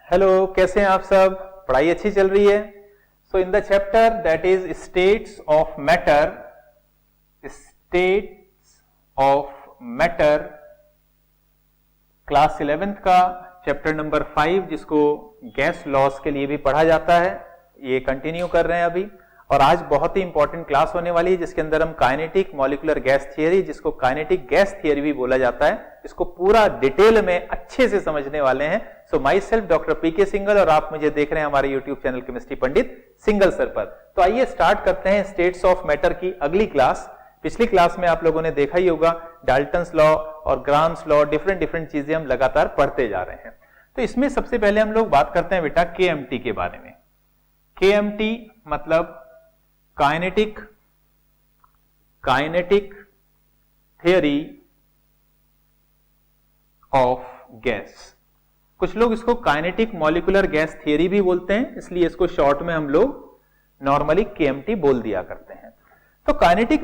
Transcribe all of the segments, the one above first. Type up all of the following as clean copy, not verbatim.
Hello, कैसे हैं आप सब? पढ़ाई अच्छी चल रही है? So in the chapter that is states of matter, class 11th का चैप्टर नंबर 5, जिसको गैस लॉस के लिए भी पढ़ा जाता है, ये कंटिन्यू कर रहे हैं अभी। और आज बहुत ही इंपॉर्टेंट क्लास होने वाली है, जिसके अंदर हम काइनेटिक मॉलिक्यूलर गैस थियरी, जिसको काइनेटिक गैस थियरी भी बोला जाता है, इसको पूरा डिटेल में अच्छे से समझने वाले हैं। So myself doctor PK Singhal, और आप मुझे देख रहे हैं हमारे YouTube channel chemistry Pandit Singhal sir पर। तो आइए स्टार्ट करते हैं स्टेट्स ऑफ मैटर की अगली क्लास। पिछली क्लास में आप लोगों ने देखा ही होगा, डाल्टन्स लॉ और ग्राम्स लॉ, डिफरेंट चीजें हम लगातार पढ़ते जा रहे हैं। तो इसमें सबसे पहले हम लोग बात करते हैं बेटा केएमटी के बारे में। केएमटी मतलब काइनेटिक थियरी ऑफ गैस। कुछ लोग इसको काइनेटिक मॉलिक्यूलर गैस थियरी भी बोलते हैं, इसलिए इसको शॉर्ट में हम लोग नॉर्मली केएमटी बोल दिया करते हैं। तो काइनेटिक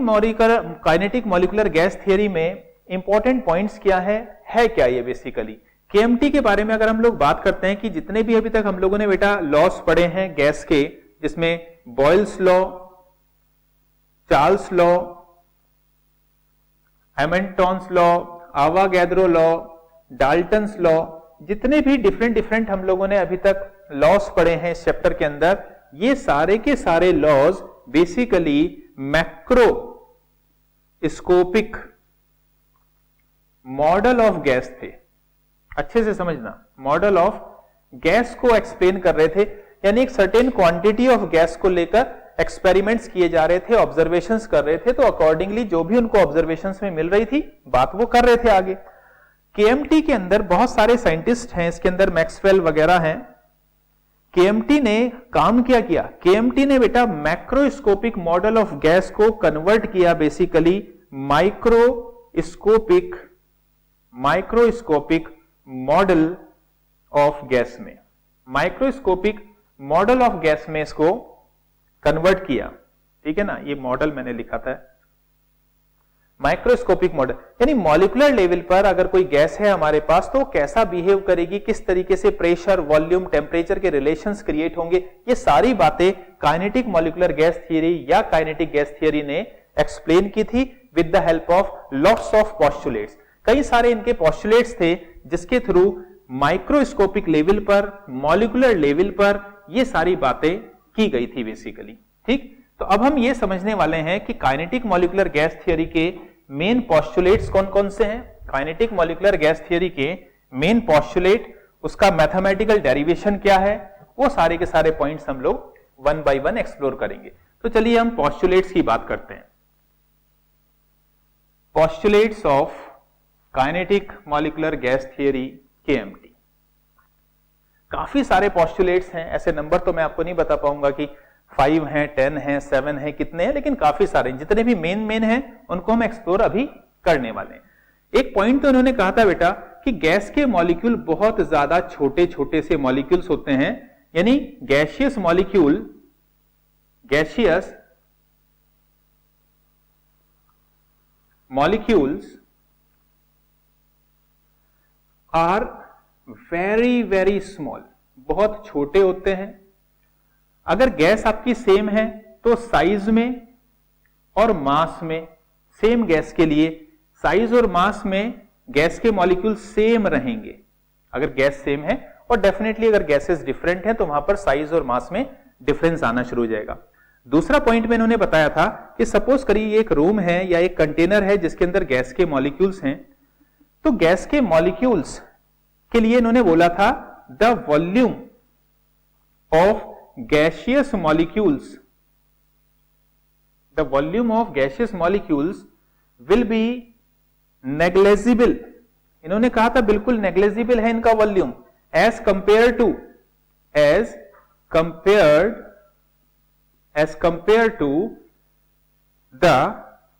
मॉलिक्यूलर गैस थियरी में इंपॉर्टेंट पॉइंट्स क्या है क्या ये बेसिकली केएमटी के बारे में अगर हम लोग बात करते हैं कि जितने भी अभी तक हम लोगों ने बेटा लॉस पढ़े हैं गैस के, जिसमें Boyle's law, Charles law, Hamilton's law, Avogadro law, Dalton's law, जितने भी डिफरेंट हम लोगों ने अभी तक लॉस पढ़े हैं इस चैप्टर के अंदर, ये सारे के सारे laws basically macroscopic model of gas थे। अच्छे से समझना, मॉडल ऑफ गैस को एक्सप्लेन कर रहे थे, यानी एक सर्टेन क्वांटिटी ऑफ गैस को लेकर एक्सपेरिमेंट्स किए जा रहे थे, ऑब्जर्वेशंस कर रहे थे, तो अकॉर्डिंगली जो भी उनको ऑब्जर्वेशंस में मिल रही थी बात वो कर रहे थे आगे। केएमटी के अंदर बहुत सारे साइंटिस्ट हैं, इसके अंदर मैक्सवेल वगैरह हैं। केएमटी ने काम क्या किया? केएमटी ने बेटा मैक्रोस्कोपिक मॉडल ऑफ गैस को कन्वर्ट किया basically microscopic model of gas में। माइक्रोस्कोपिक मॉडल ऑफ गैस में इसको कन्वर्ट किया, ठीक है ना, ये मॉडल मैंने लिखा था, माइक्रोस्कोपिक मॉडल, यानी मॉलिक्यूलर लेवल पर अगर कोई गैस है हमारे पास तो कैसा बिहेव करेगी, किस तरीके से प्रेशर, वॉल्यूम, टेम्परेचर के रिलेशंस क्रिएट होंगे, ये सारी बातें काइनेटिक मॉलिक्यूलर गैस थियरी या काइनेटिक गैस थियरी ने एक्सप्लेन की थी with the help of lots of postulates. कई सारे इनके पोस्टुलेट्स थे जिसके थ्रू माइक्रोस्कोपिक लेवल पर, मॉलिक्यूलर लेवल पर ये सारी बातें की गई थी बेसिकली। ठीक, तो अब हम ये समझने वाले हैं कि काइनेटिक मॉलिक्यूलर गैस थियरी के मेन पोस्टुलेट्स कौन कौन से हैं। काइनेटिक मॉलिक्यूलर गैस थियरी के मेन पोस्टुलेट, उसका मैथमेटिकल डेरिवेशन क्या है, वो सारे के सारे पॉइंट्स हम लोग वन बाय वन एक्सप्लोर करेंगे। तो चलिए हम पोस्टुलेट्स की बात करते हैं। Postulates of kinetic molecular gas theory KMT. काफी सारे पोस्टुलेट्स हैं, ऐसे नंबर तो मैं आपको नहीं बता पाऊंगा कि 5 हैं, 10 हैं, 7 हैं, कितने हैं, लेकिन काफी सारे, जितने भी मेन हैं उनको हम एक्सप्लोर अभी करने वाले हैं। एक पॉइंट तो उन्होंने कहा था बेटा कि गैस के मॉलिक्यूल बहुत ज्यादा छोटे छोटे से मॉलिक्यूल्स होते हैं, यानी gaseous molecules are very small, बहुत छोटे होते हैं। अगर गैस आपकी सेम है तो साइज में और मास में, सेम गैस के लिए साइज और मास में गैस के मॉलिक्यूल सेम रहेंगे अगर गैस सेम है, और डेफिनेटली अगर गैसेस डिफरेंट हैं तो वहां पर साइज और मास में डिफरेंस आना शुरू हो जाएगा। दूसरा पॉइंट में इन्होंने बताया था कि सपोज करिए एक रूम है या एक कंटेनर है जिसके अंदर गैस के मॉलिक्यूल्स हैं, तो गैस के मॉलिक्यूल्स के लिए इन्होंने बोला था the volume of gaseous molecules will be negligible। इन्होंने कहा था बिल्कुल नेग्लिजिबल है इनका volume, as compared to the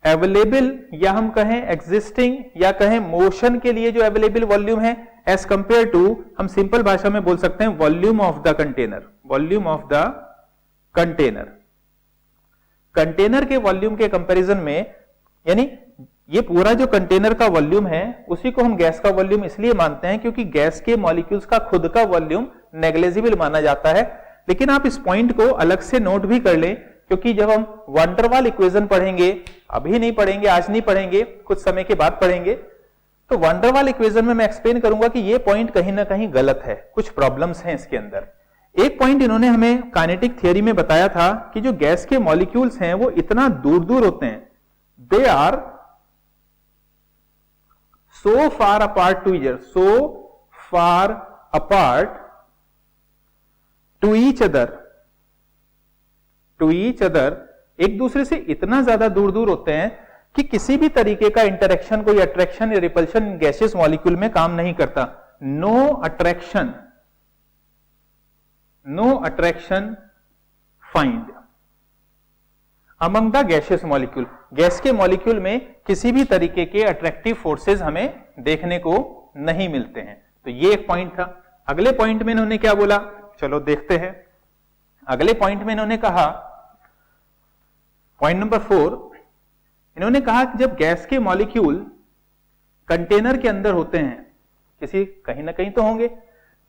available, या हम कहें एग्जिस्टिंग, या कहें मोशन के लिए जो अवेलेबल वॉल्यूम है, एज कंपेयर टू, हम सिंपल भाषा में बोल सकते हैं वॉल्यूम ऑफ द कंटेनर के वॉल्यूम के कंपैरिजन में, यानी ये पूरा जो कंटेनर का वॉल्यूम है उसी को हम गैस का वॉल्यूम इसलिए मानते हैं क्योंकि गैस के मॉलिक्यूल्स का खुद का वॉल्यूम नेग्लिजिबल माना जाता है। लेकिन आप इस पॉइंट को अलग से नोट भी कर लें, क्योंकि जब हम वैन डर वाल इक्वेशन पढ़ेंगे, अभी नहीं पढ़ेंगे, आज नहीं पढ़ेंगे, कुछ समय के बाद पढ़ेंगे, तो वैन डर वाल इक्वेशन में मैं एक्सप्लेन करूंगा कि ये पॉइंट कहीं ना कहीं गलत है, कुछ प्रॉब्लम्स हैं इसके अंदर। एक पॉइंट इन्होंने हमें काइनेटिक थियरी में बताया था कि जो गैस के मॉलिक्यूल्स हैं वो इतना दूर दूर होते हैं, they are so far apart to each other, so far apart to each other, एक दूसरे से इतना ज्यादा दूर दूर होते हैं कि किसी भी तरीके का इंटरेक्शन, कोई अट्रैक्शन या रिपल्शन गैसियस मॉलिक्यूल में काम नहीं करता। No attraction find among the gaseous molecule, gas के मॉलिक्यूल में किसी भी तरीके के अट्रैक्टिव फोर्सेस हमें देखने को नहीं मिलते हैं। तो ये एक पॉइंट था। अगले पॉइंट में इन्होंने क्या बोला, चलो देखते हैं। अगले पॉइंट में इन्होंने कहा, पॉइंट नंबर 4, इन्होंने कहा कि जब गैस के मॉलिक्यूल कंटेनर के अंदर होते हैं, किसी कहीं ना कहीं तो होंगे,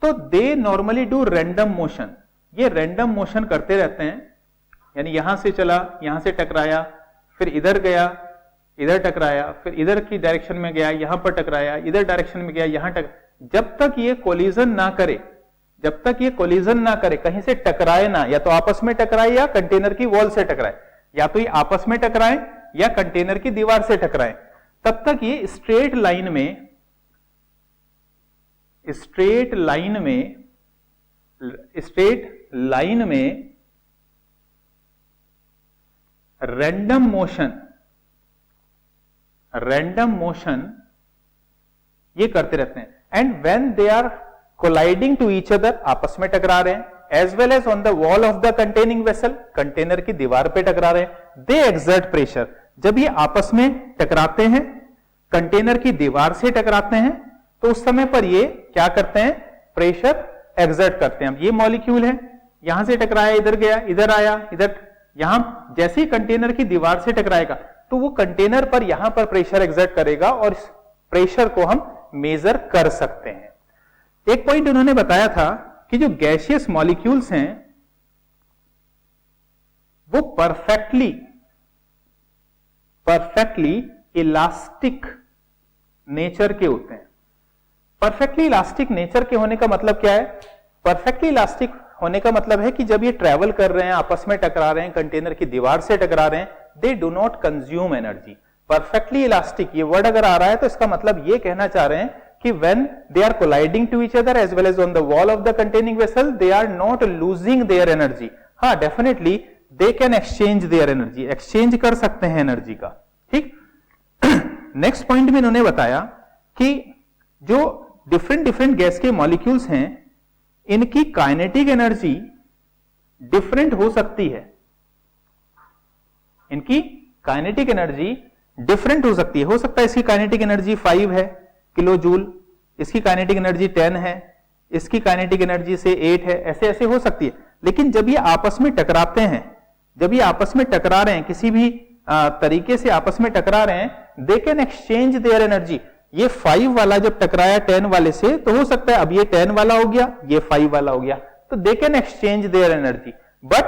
तो they normally do random motion, ये रैंडम मोशन करते रहते हैं। यानी यहां से चला, यहां से टकराया, फिर इधर गया, इधर टकराया, फिर इधर की डायरेक्शन में गया, यहां पर टकराया, इधर डायरेक्शन में गया, यहां जब तक ये कोलिजन ना करे, जब तक ये कोलिजन ना करे, कहीं से टकराए ना, या तो आपस में टकराए या कंटेनर की वॉल से टकराए, या तो ये आपस में टकराए या कंटेनर की दीवार से टकराए, तब तक ये स्ट्रेट लाइन में रैंडम मोशन ये करते रहते हैं। And when they are colliding to each other, आपस में टकरा रहे हैं, as well as on the wall of the containing vessel, container की दीवार पे टकरा रहे हैं, दे एक्सर्ट प्रेशर, जब ये आपस में टकराते हैं, कंटेनर की दीवार से टकराते हैं, तो उस समय पर ये क्या करते हैं, प्रेशर एक्सर्ट करते हैं। अब ये मॉलिक्यूल है, यहां से टकराया, इधर गया, इधर आया, इधर, यहां जैसे ही कंटेनर की दीवार से टकराएगा तो वो कंटेनर पर यहां पर प्रेशर एक्सर्ट करेगा और इस प्रेशर को हम मेजर कर सकते हैं। एक पॉइंट उन्होंने बताया था कि जो गैसियस मॉलिक्यूल्स हैं वो परफेक्टली इलास्टिक नेचर के होते हैं। परफेक्टली इलास्टिक नेचर के होने का मतलब क्या है? परफेक्टली इलास्टिक होने का मतलब है कि जब ये ट्रेवल कर रहे हैं, आपस में टकरा रहे हैं, कंटेनर की दीवार से टकरा रहे हैं, they do not consume energy. Perfectly elastic ये वर्ड अगर आ रहा है तो इसका मतलब ये कहना चाह रहे हैं कि when they are colliding to each other as well as on the wall of the containing vessel, they are not losing their energy. हाँ, definitely they can exchange their energy, exchange कर सकते हैं एनर्जी का। ठीक, next point में इन्होंने बताया कि जो डिफरेंट गैस के मॉलिक्यूल्स हैं इनकी काइनेटिक एनर्जी डिफरेंट हो सकती है। इनकी काइनेटिक एनर्जी डिफरेंट हो सकती है। हो सकता है इसकी काइनेटिक एनर्जी 5 है किलो जूल, इसकी काइनेटिक एनर्जी 10 है, इसकी काइनेटिक एनर्जी से 8 है, ऐसे ऐसे हो सकती है। लेकिन जब ये आपस में टकराते हैं, जब ये आपस में टकरा रहे हैं, किसी भी तरीके से आपस में टकरा रहे हैं, they can exchange their energy. ये 5 वाला जब टकराया 10 वाले से, तो हो सकता है अब ये 10 वाला हो गया, ये 5 वाला हो गया, तो they can exchange their energy. But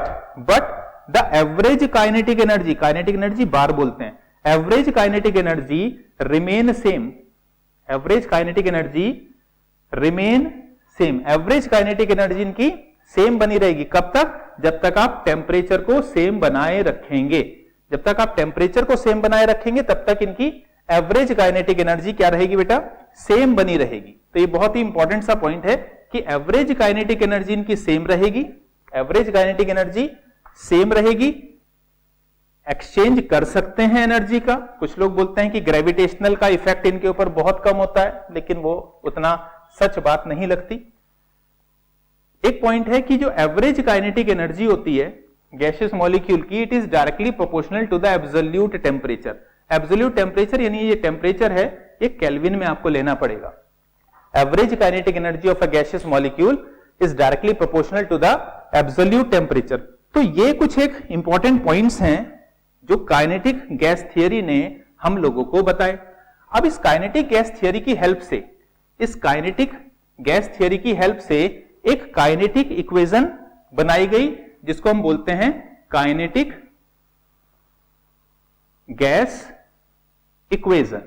the average kinetic energy, kinetic energy bar बोलते हैं, average kinetic energy remain same. Average kinetic energy remain same, average kinetic energy इनकी सेम बनी रहेगी। कब तक? जब तक आप टेम्परेचर को सेम बनाए रखेंगे। जब तक आप टेम्परेचर को सेम बनाए रखेंगे तब तक इनकी एवरेज काइनेटिक एनर्जी क्या रहेगी बेटा? सेम बनी रहेगी। तो ये बहुत ही इंपॉर्टेंट सा पॉइंट है कि एवरेज काइनेटिक एनर्जी इनकी सेम रहेगी, एवरेज काइनेटिक एनर्जी सेम रहेगी। एक्सचेंज कर सकते हैं एनर्जी का। कुछ लोग बोलते हैं कि ग्रेविटेशनल का इफेक्ट इनके ऊपर बहुत कम होता है, लेकिन वो उतना सच बात नहीं लगती। एक पॉइंट है कि जो एवरेज काइनेटिक एनर्जी होती है गैसियस मॉलिक्यूल की, it is directly proportional to the absolute temperature. Absolute temperature यानी ये टेम्परेचर है, ये केल्विन में आपको लेना पड़ेगा। Average kinetic energy of a gaseous molecule is directly proportional to the absolute temperature. तो ये कुछ एक इंपॉर्टेंट पॉइंट्स हैं जो काइनेटिक गैस थियरी ने हम लोगों को बताए। अब इस काइनेटिक गैस थियरी की हेल्प से, इस काइनेटिक गैस थियरी की हेल्प से एक काइनेटिक इक्वेशन बनाई गई जिसको हम बोलते हैं kinetic gas equation.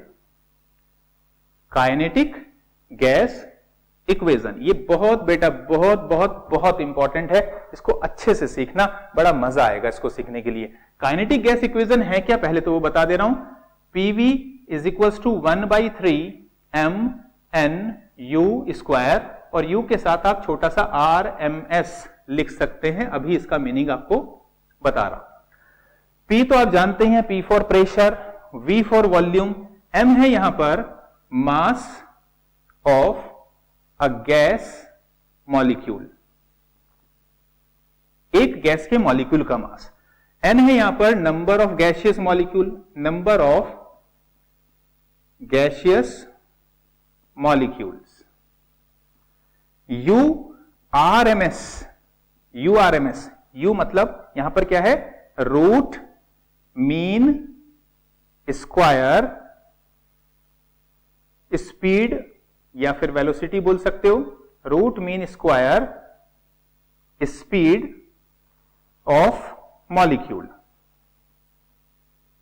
Kinetic gas equation, ये बहुत बेटा बहुत बहुत बहुत इंपॉर्टेंट है, इसको अच्छे से सीखना, बड़ा मजा आएगा इसको सीखने के लिए। काइनेटिक गैस इक्वेशन है क्या, पहले तो वो बता दे रहा हूं। PV is equals to 1/3 mnu square, और u के साथ आप छोटा सा RMS लिख सकते हैं, अभी इसका मीनिंग आपको बता रहा हूं। P तो आप जानते हैं, P for pressure, V for volume, M है यहां पर मास ऑफ अ गैस मॉलिक्यूल, एक गैस के मॉलिक्यूल का मास। N है यहां पर number of gaseous molecule, number of gaseous molecules. URMS, U मतलब यहां पर क्या है, रूट मीन स्क्वायर स्पीड या फिर वेलोसिटी बोल सकते हो, root mean square speed of molecule,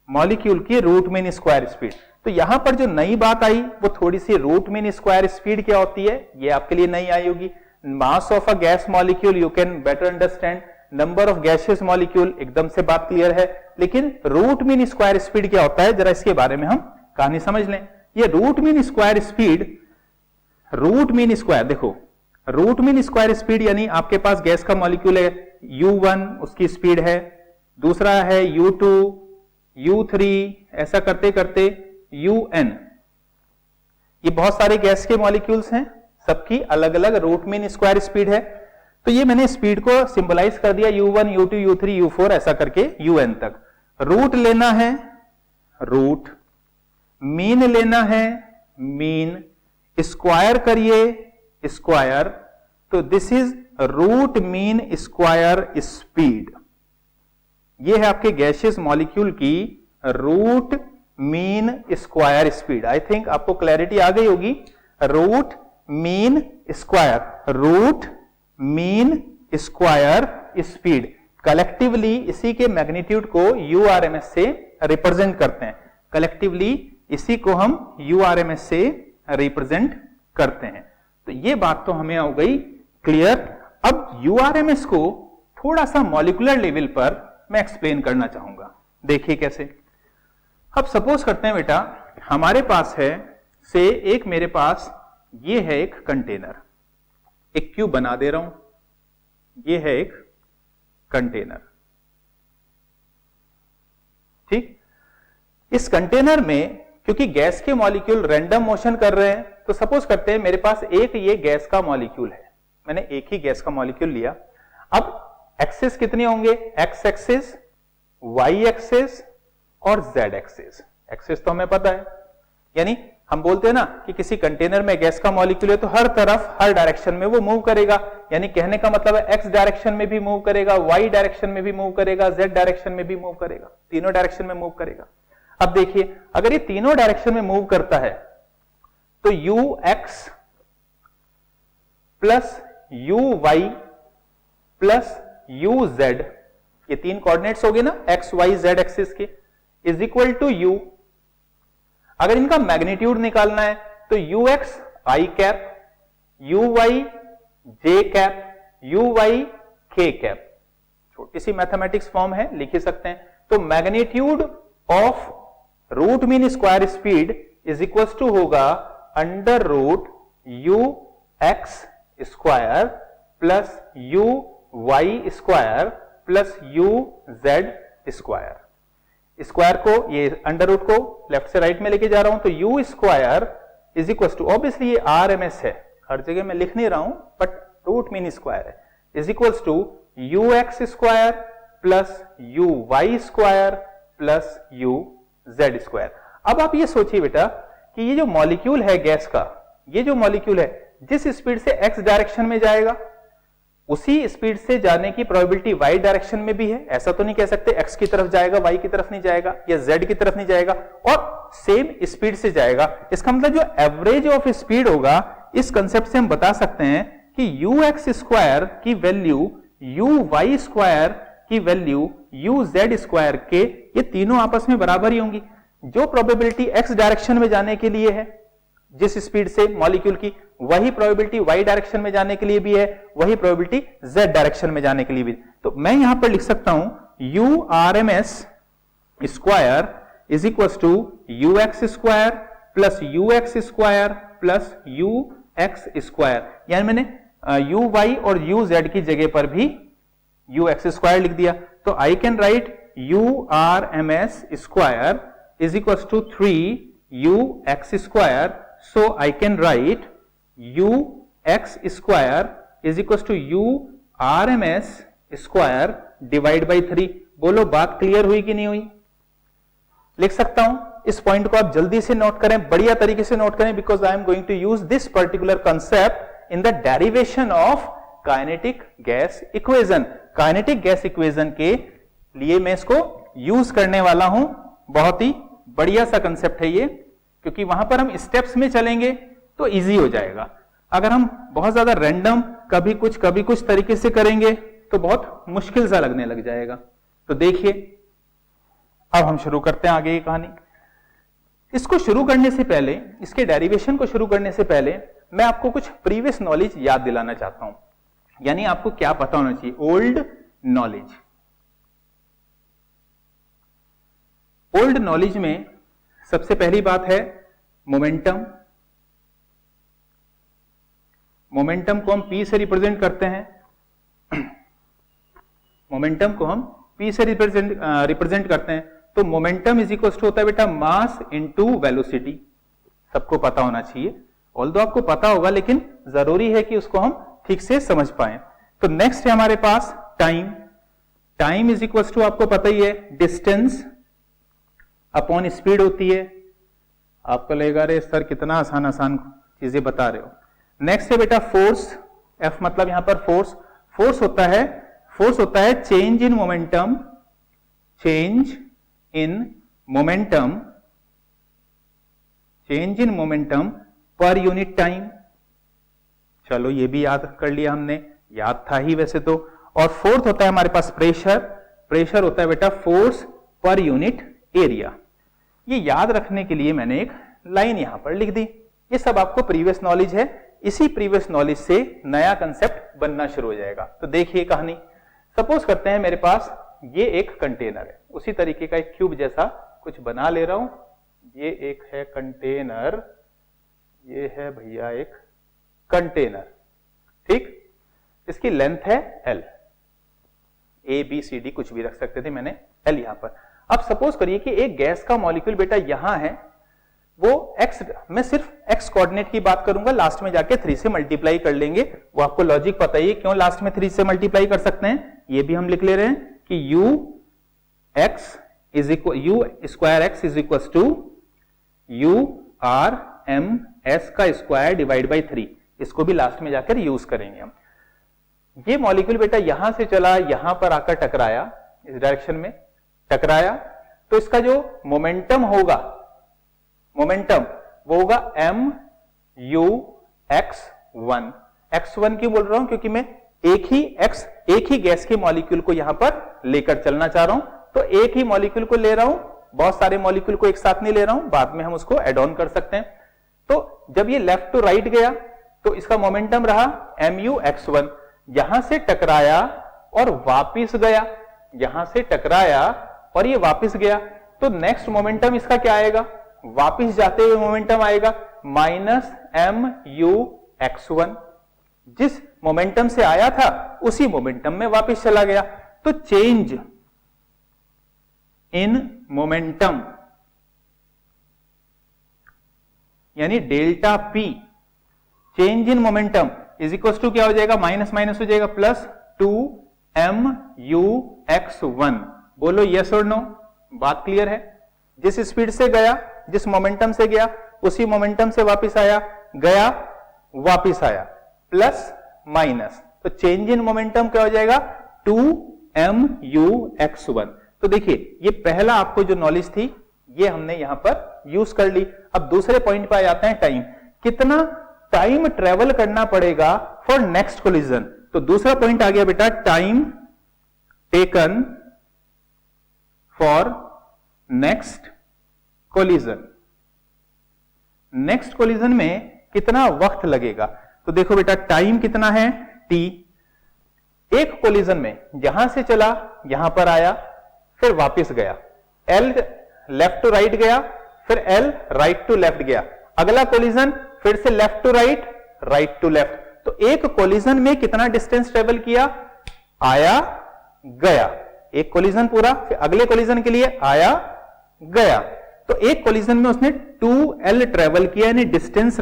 molecule की रूट मीन स्क्वायर स्पीड। तो यहां पर जो नई बात आई वो थोड़ी सी, रूट मीन स्क्वायर स्पीड क्या होती है ये आपके लिए नई आई होगी। Mass of a gas molecule you can better understand, number of gaseous molecule एकदम से बात क्लियर है, लेकिन रूट मीन स्क्वायर स्पीड क्या होता है जरा इसके बारे में हम कहानी समझ लें। ये root mean square speed, root mean square, देखो रूट मीन स्क्वायर स्पीड यानी आपके पास गैस का मॉलिक्यूल है U1, उसकी स्पीड है, दूसरा है U2, U3, ऐसा करते करते UN। ये बहुत सारे गैस के मॉलिक्यूल्स हैं, सबकी अलग अलग रूट मीन स्क्वायर स्पीड है। तो ये मैंने स्पीड को सिंबलाइज कर दिया U1, U2, U3, U4 ऐसा करके UN तक। रूट लेना है रूट, मीन लेना है मीन, स्क्वायर करिए स्क्वायर, तो this is root mean square speed. ये है आपके गैसियस मॉलिक्यूल की root mean square speed. I think आपको क्लैरिटी आ गई होगी। Root mean square, root mean square speed, collectively इसी के मैग्नीट्यूड को URMS से रिप्रेजेंट करते हैं, कलेक्टिवली इसी को हम URMS से रिप्रेजेंट करते हैं। तो ये बात तो हमें हो गई क्लियर। अब URMS को थोड़ा सा मॉलिक्यूलर लेवल पर मैं एक्सप्लेन करना चाहूंगा। देखिए कैसे। अब सपोज करते हैं बेटा हमारे पास है से एक, मेरे पास ये है एक कंटेनर, एक क्यूब बना दे रहा हूं, ये है एक कंटेनर, ठीक। इस कंटेनर में क्योंकि गैस के मॉलिक्यूल रैंडम मोशन कर रहे हैं, तो सपोज करते हैं मेरे पास एक ये गैस का मॉलिक्यूल है, मैंने एक ही गैस का मॉलिक्यूल लिया। अब एक्सिस कितने होंगे, एक्स एक्सिस, वाई एक्सिस और जेड एक्सिस। एक्सिस तो हमें पता है, यानी हम बोलते हैं ना कि किसी कंटेनर में गैस का मॉलिक्यूल है तो हर तरफ हर डायरेक्शन में वो मूव करेगा, यानी कहने का मतलब है एक्स डायरेक्शन में भी मूव करेगा, वाई डायरेक्शन में भी मूव करेगा, जेड डायरेक्शन में भी मूव करेगा, तीनों डायरेक्शन में मूव करेगा। अब देखिए अगर ये तीनों डायरेक्शन में मूव करता है तो ux plus uy plus uz, ये तीन कोऑर्डिनेट्स हो गए ना एक्स वाई जेड एक्सिस के, इज इक्वल टू u। अगर इनका मैग्नीट्यूड निकालना है तो ux i cap, uy j cap, uy k cap, छोटी सी मैथमेटिक्स फॉर्म है, लिख ही सकते हैं। तो magnitude of root mean square speed is equal to होगा under root u x square plus u y square plus u z square. Square को, ये under root को लेफ्ट से राइट में लेके जा रहा हूं, तो u square is equal to, obviously ये RMS है, हर जगह मैं लिख नहीं रहा हूं, बट रूट मीन स्क्वायर है, is equal to u x square plus u y square plus u z square. अब आप ये सोचिए बेटा कि ये जो मॉलिक्यूल है गैस का, ये जो मॉलिक्यूल है जिस स्पीड से एक्स डायरेक्शन में जाएगा उसी स्पीड से जाने की प्रोबेबिलिटी वाई डायरेक्शन में भी है। ऐसा तो नहीं कह सकते एक्स की तरफ जाएगा वाई की तरफ नहीं जाएगा या जेड की तरफ नहीं जाएगा, और सेम स्पीड से जाएगा। इसका मतलब जो एवरेज ऑफ स्पीड होगा, इस कंसेप्ट से हम बता सकते हैं कि यू एक्स स्क्वायर की वैल्यू यू वाई स्क्वायर की वैल्यू यू जेड स्क्वायर के ये तीनों आपस में बराबर ही होंगी। जो प्रोबेबिलिटी एक्स डायरेक्शन में जाने के लिए है जिस स्पीड से मॉलिक्यूल की, वही प्रोबेबिलिटी वाई डायरेक्शन में जाने के लिए भी है, वही प्रोबेबिलिटी जेड डायरेक्शन में जाने के लिए भी। तो मैं यहां पर लिख सकता हूं u r m s square is equal to u x square plus u x square plus u x square, यानी मैंने यू वाई और यू जेड की जगह पर भी यू एक्स स्क्वायर लिख दिया। तो I can write u r m s square is equal to 3 u x square, so I can write u x square is equal to u r m s square divide by 3। बोलो बात clear हुई कि नहीं हुई? लिख सकता हूं, इस पॉइंट को आप जल्दी से नोट करें, बढ़िया तरीके से नोट करें, because I am going to use this particular concept in the derivation of kinetic gas equation. Kinetic gas equation के लिए मैं इसको यूज करने वाला हूं। बहुत ही बढ़िया सा कंसेप्ट है ये, क्योंकि वहां पर हम स्टेप्स में चलेंगे तो इजी हो जाएगा। अगर हम बहुत ज्यादा रैंडम कभी कुछ तरीके से करेंगे तो बहुत मुश्किल सा लगने लग जाएगा। तो देखिए, अब हम शुरू करते हैं आगे की कहानी। इसको शुरू करने से पहले, इसके डेरिवेशन को शुरू करने से पहले मैं आपको कुछ प्रीवियस नॉलेज याद दिलाना चाहता हूं, यानी आपको क्या पता होना चाहिए, ओल्ड नॉलेज। ओल्ड नॉलेज में सबसे पहली बात है मोमेंटम। मोमेंटम को हम P से रिप्रेजेंट करते हैं। मोमेंटम को हम P से रिप्रेजेंट करते हैं। तो मोमेंटम इज इक्वल टू होता है बेटा मास इनटू वेलोसिटी। सबको पता होना चाहिए, ऑल्दो आपको पता होगा, लेकिन जरूरी है कि उसको हम ठीक से समझ पाए। तो नेक्स्ट है हमारे पास time. Time is equal to आपको पता ही है डिस्टेंस अपॉन स्पीड होती है। आपको लगेगा रे सर कितना आसान आसान चीजें बता रहे हो। नेक्स्ट है बेटा फोर्स। एफ मतलब यहां पर फोर्स। फोर्स होता है change in momentum, change in momentum per unit time. चलो ये भी याद कर लिया हमने, याद था ही वैसे तो। और फोर्थ होता है हमारे पास प्रेशर। प्रेशर होता है बेटा फोर्स पर यूनिट एरिया। ये याद रखने के लिए मैंने एक लाइन यहां पर लिख दी। ये सब आपको प्रीवियस नॉलेज है। इसी प्रीवियस नॉलेज से नया कंसेप्ट बनना शुरू हो जाएगा। तो देखिए कहानी, सपोज करते हैं मेरे पास ये एक कंटेनर है, उसी तरीके का एक क्यूब जैसा कुछ बना ले रहा हूं। ये एक है कंटेनर, ये है भैया एक कंटेनर, ठीक। इसकी लेंथ है L, A B C D कुछ भी रख सकते थे, मैंने L यहां पर। अब सपोज करिए कि एक गैस का मॉलिक्यूल बेटा यहां है, वो x, मैं सिर्फ x कोऑर्डिनेट की बात करूंगा, लास्ट में जाके 3 से मल्टीप्लाई कर लेंगे। वो आपको लॉजिक पता ही है क्यों लास्ट में 3 से मल्टीप्लाई कर सकते हैं। ये भी हम लिख ले रहे हैं कि u square x is equal to u r m s का स्क्वायर डिवाइड बाई 3। इसको भी लास्ट में जाकर यूज करेंगे हम। ये मॉलिक्यूल बेटा यहां से चला, यहां पर आकर टकराया, इस डायरेक्शन में टकराया, तो इसका जो मोमेंटम होगा, मोमेंटम वो होगा m u x1। x1 क्यों बोल रहा हूं? क्योंकि मैं एक ही गैस के मॉलिक्यूल को यहां पर लेकर चलना चाह रहा हूं। तो एक ही मॉलिक्यूल को ले रहा हूं, बहुत सारे मॉलिक्यूल को एक साथ नहीं ले रहा हूं, बाद में हम उसको एड ऑन कर सकते हैं। तो जब ये लेफ्ट टू राइट गया तो इसका मोमेंटम रहा mu x1। यहां से टकराया और वापिस गया, यहां से टकराया और ये वापिस गया, तो नेक्स्ट मोमेंटम इसका क्या आएगा? वापिस जाते हुए मोमेंटम आएगा माइनस mu x1। जिस मोमेंटम से आया था उसी मोमेंटम में वापिस चला गया। तो चेंज इन मोमेंटम यानी delta P, change in momentum is equal to क्या हो जाएगा? माइनस माइनस हो जाएगा प्लस 2mu x1। बोलो यस और नो, बात क्लियर है? जिस स्पीड से गया, जिस मोमेंटम से गया, उसी मोमेंटम से वापिस आया, गया वापिस आया, प्लस माइनस। तो चेंज इन मोमेंटम क्या हो जाएगा? 2mu x1। तो देखिए ये पहला आपको जो नॉलेज थी ये हमने यहां पर यूज कर ली। अब दूसरे पॉइंट पर आ जाते हैं, टाइम। कितना टाइम ट्रेवल करना पड़ेगा फॉर नेक्स्ट कोलिजन। तो दूसरा पॉइंट आ गया बेटा, time taken for next collision. Next collision में कितना वक्त लगेगा? तो देखो बेटा, टाइम कितना है t। एक कोलिजन में यहां से चला, यहां पर आया, फिर वापस गया, L लेफ्ट टू राइट गया, फिर L राइट टू लेफ्ट गया, अगला कोलिजन फिर से left to right, right to left. तो एक कोलिजन में कितना डिस्टेंस ट्रेवल किया? आया गया, एक कोलिजन पूरा, फिर अगले कोलिजन के लिए आया गया। तो एक कोलिजन में उसने 2L ट्रेवल किया, यानी डिस्टेंस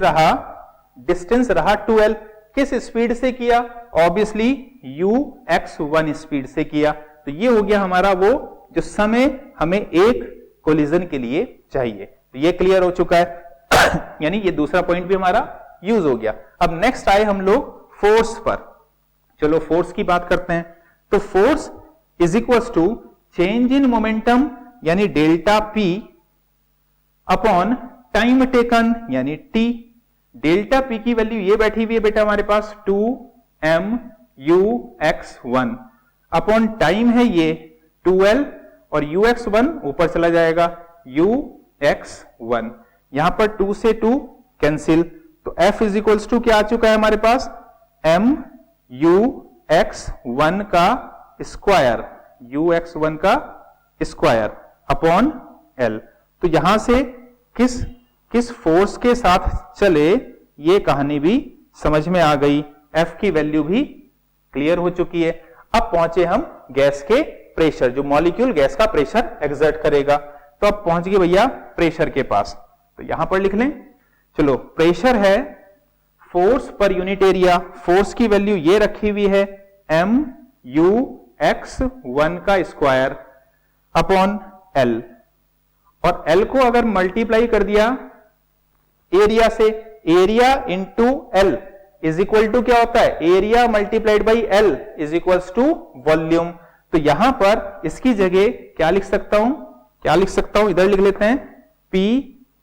रहा 2L। किस स्पीड से किया? ऑब्वियसली ux1 स्पीड से किया। तो ये हो गया हमारा वो जो समय हमें एक कोलिजन के लिए चाहिए। तो ये क्लियर हो चुका है यानी ये दूसरा पॉइंट भी हमारा यूज हो गया। अब नेक्स्ट आए हम लोग फोर्स पर। चलो फोर्स की बात करते हैं। तो force is equal to change in momentum यानी delta p upon time taken यानी टी। डेल्टा पी की वैल्यू ये बैठी हुई है बेटा हमारे पास 2mux1 अपॉन टाइम है ये 2L और ux1 ऊपर चला जाएगा ux1। यहां पर 2 से 2 कैंसिल, तो F इज इक्वल्स टू क्या आ चुका है हमारे पास mux1 का स्क्वायर अपॉन L। तो यहां से किस फोर्स के साथ चले ये कहानी भी समझ में आ गई। F की वैल्यू भी क्लियर हो चुकी है। अब पहुंचे हम गैस के प्रेशर, जो मॉलिक्यूल गैस का प्रेशर एक्सर्ट करेगा। तो अब पहुंच गए भैया प्रेशर के पास। तो यहां पर लिख लें, चलो प्रेशर है force per unit area. Force की वैल्यू ये रखी हुई है mux1 का स्क्वायर अपॉन L, और L को अगर मल्टीप्लाई कर दिया एरिया से, area into L is equal to क्या होता है? Area multiplied by L is equal to volume. तो यहां पर इसकी जगह क्या लिख सकता हूं? इधर लिख लेते हैं P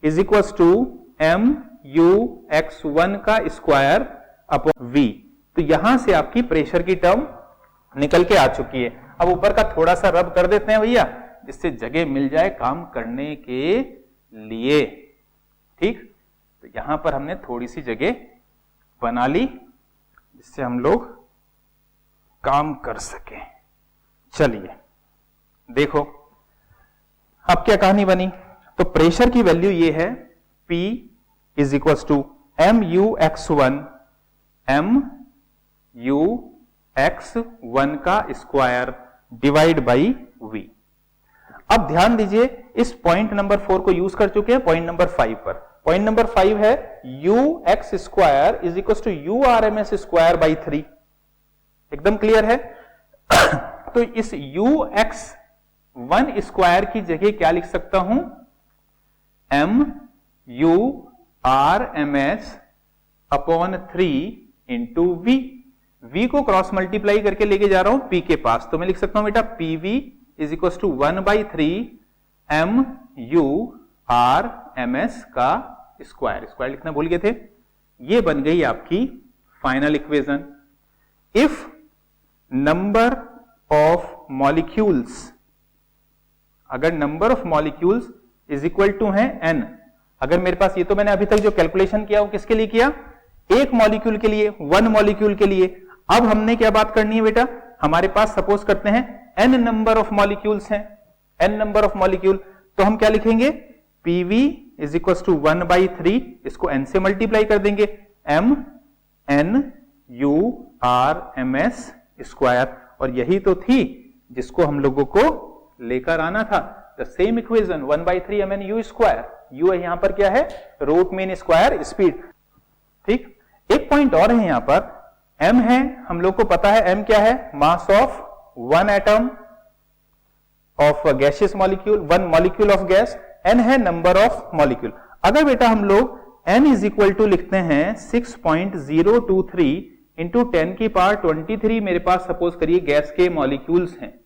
is equal to mux1 का स्क्वायर अपॉन V। तो यहां से आपकी प्रेशर की टर्म निकल के आ चुकी है। अब ऊपर का थोड़ा सा रब कर देते हैं भैया, जिससे जगह मिल जाए काम करने के लिए। ठीक, तो यहां पर हमने थोड़ी सी जगह बना ली जिससे हम लोग काम कर सके। चलिए देखो अब क्या कहानी बनी। तो प्रेशर की वैल्यू ये है P is equal to mux1 का स्क्वायर डिवाइड बाई V। अब ध्यान दीजिए, इस पॉइंट नंबर 4 को यूज कर चुके हैं पॉइंट नंबर 5 पर। पॉइंट नंबर 5 है ux square is equal to urms square by 3। एकदम क्लियर है तो इस ux1 स्क्वायर की जगह क्या लिख सकता हूं? murms upon 3 into V। V को क्रॉस मल्टीप्लाई करके लेके जा रहा हूं P के पास, तो मैं लिख सकता हूं बेटा PV is equal to 1/3 murms का स्क्वायर लिखना भूल गए थे। ये बन गई आपकी final equation. If number of molecules, अगर number of molecules is equal to है n, अगर मेरे पास, ये तो मैंने अभी तक जो कैलकुलेशन किया वो किसके लिए किया? एक मॉलिक्यूल के लिए, वन मॉलिक्यूल के लिए। अब हमने क्या बात करनी है बेटा? हमारे पास सपोज करते हैं n नंबर ऑफ मॉलिक्यूल्स हैं, n नंबर ऑफ मॉलिक्यूल, तो हम क्या लिखेंगे? PV इज इक्वल टू 1/3, इसको n से मल्टीप्लाई कर देंगे, mnurms स्क्वायर। और यही तो थी जिसको हम लोगों को लेकर आना था, the same equation 1/3 mnu square. u यहां पर क्या है? Root mean square speed. ठीक, एक पॉइंट और है यहां पर, m है, हम लोग को पता है m क्या है? Mass of one atom of gaseous molecule, one molecule of gas. n है नंबर ऑफ मॉलिक्यूल। अगर बेटा हम लोग n इज इक्वल टू लिखते हैं 6.023 इंटू 10 की पावर 23, मेरे पास सपोज करिए गैस के मॉलिक्यूल्स हैं,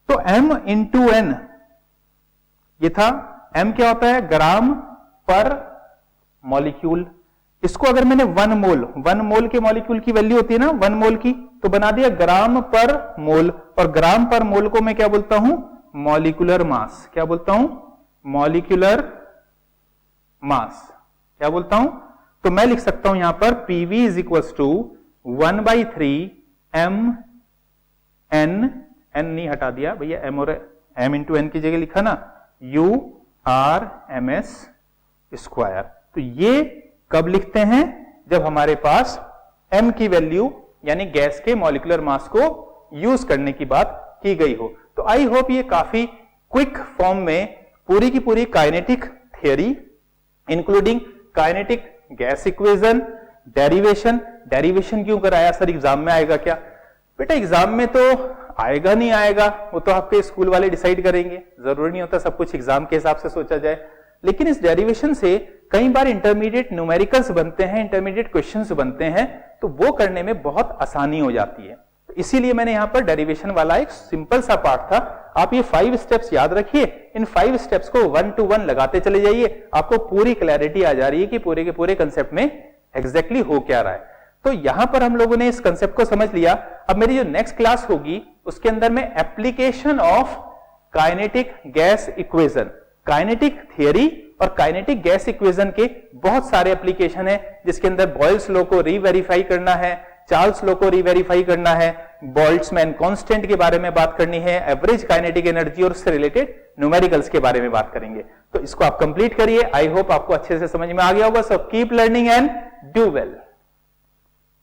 तो m इंटू n ये था। m क्या होता है? ग्राम पर मॉलिक्यूल। इसको अगर मैंने 1 मोल के मॉलिक्यूल की वैल्यू होती है ना 1 मोल की, तो बना दिया ग्राम पर मोल, और ग्राम पर मोल को मैं क्या बोलता हूं, मॉलिक्यूलर मास। क्या बोलता हूं, मॉलिक्यूलर मास। क्या बोलता हूं, तो मैं लिख सकता हूं यहां पर PV is equal to 1/3 m n, n नहीं हटा दिया भैया, m और m इंटू n की जगह लिखा ना, URMS स्क्वायर। तो ये कब लिखते हैं, जब हमारे पास m की वैल्यू यानी गैस के मॉलिक्यूलर मास को यूज करने की बात की गई हो। तो आई होप ये काफी क्विक फॉर्म में पूरी की पूरी kinetic theory including kinetic gas equation, derivation क्यों कराया सर, एग्जाम में आएगा क्या? बेटा एग्जाम में तो आएगा नहीं आएगा, वो तो आपके स्कूल वाले डिसाइड करेंगे, जरूरी नहीं होता सब कुछ एग्जाम के हिसाब से सोचा जाए। लेकिन इस डेरिवेशन से कई बार इंटरमीडिएट न्यूमेरिकल्स बनते हैं, इंटरमीडिएट क्वेश्चंस बनते हैं, तो वो करने में बहुत आसानी हो जाती है। तो इसीलिए मैंने यहां पर डेरिवेशन वाला एक सिंपल सा पार्ट था। आप ये 5 स्टेप्स याद रखिए, इन 5 स्टेप्स को 1 to 1 लगाते चले जाइए, आपको पूरी क्लैरिटी आ जा रही है कि पूरे के पूरे कंसेप्ट में एग्जैक्टली हो क्या रहा है। तो यहां पर हम लोगों ने इस कंसेप्ट को समझ लिया। अब मेरी जो नेक्स्ट क्लास होगी उसके अंदर में application of kinetic gas equation, kinetic theory और काइनेटिक गैस इक्वेशन के बहुत सारे एप्लीकेशन है, जिसके अंदर बॉयल्स लॉ को रीवेरीफाई करना है, चार्ल्स लॉ को रीवेरीफाई करना है, बोल्ट्जमैन कांस्टेंट के बारे में बात करनी है, एवरेज काइनेटिक एनर्जी और उससे रिलेटेड न्यूमेरिकल्स के बारे में बात करेंगे। तो इसको आप कंप्लीट करिए। आई होप आपको अच्छे से समझ में आ गया होगा। So keep learning and do well.